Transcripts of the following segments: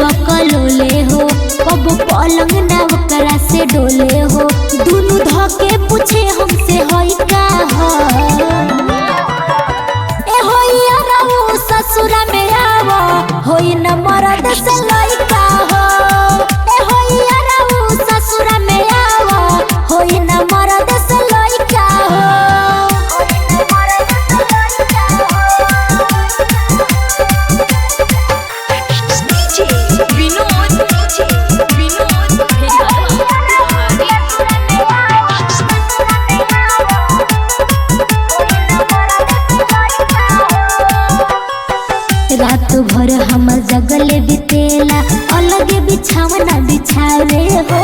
बकलोले हो, कब पलंग ना ओकरा से डोले हो। दुनु धके पूछे हमसे होई का हो, ए होई अरऊ ससुरा में आवो, होई न मरद से लइका हो। ए होई अरऊ ससुरा में आवो, होई न मरद से लइका हो। रात भर हमर जगले बितेला, अलग बिछावना बिछावे हो।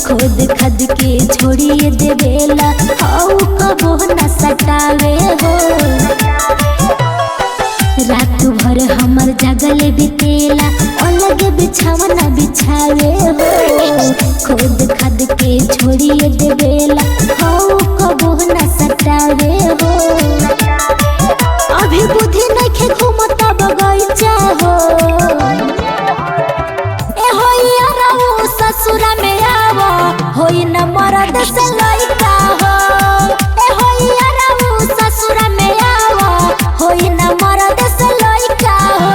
खुद खद के छोड़िए देवेला, औ कबो न सतावे हो। रात भर हमर जगले बितेला, अलग बिछावना बिछावे हो। खुद खद के छोड़िए देवेला, औ कबो न सतावे हो। अभी बुद्धि नइखे घूमता बगैचा हो, ए होई अरऊ ससुरा में आवो, होई न मरद से लइका हो। ए होई अरऊ ससुरा में आवो, होई न मरद से लइका हो।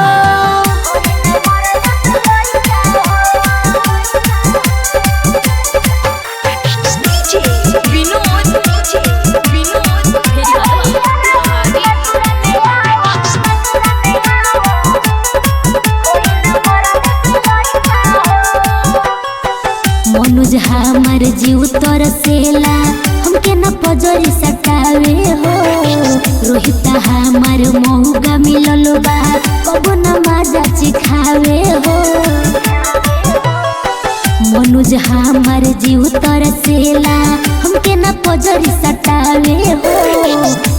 मनुज हमार जीव तरसेला, हमके न पजरी सटावे हो। रोहिता हमार महुगा मिलल बा, कबो न माजा चिखावे हो। मनुज हमार जीव तरसेला, हमके न पजरी सटावे हो।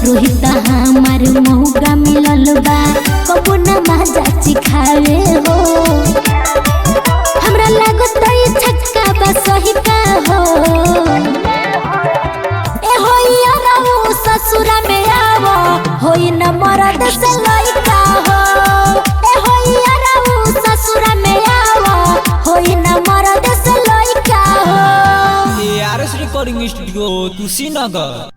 रोहिता हमार महुगा मिलल बा, कबो न माजा चिखावे हो। हमरा लागत छक्का बा सही का हो, ए होई अरऊ ससुरा में आवो, होई न मरद से लइका हो। ए होई अरऊ ससुरा में आवो, होई न मरद से लइका हो। ARS recording studio Kushinagar.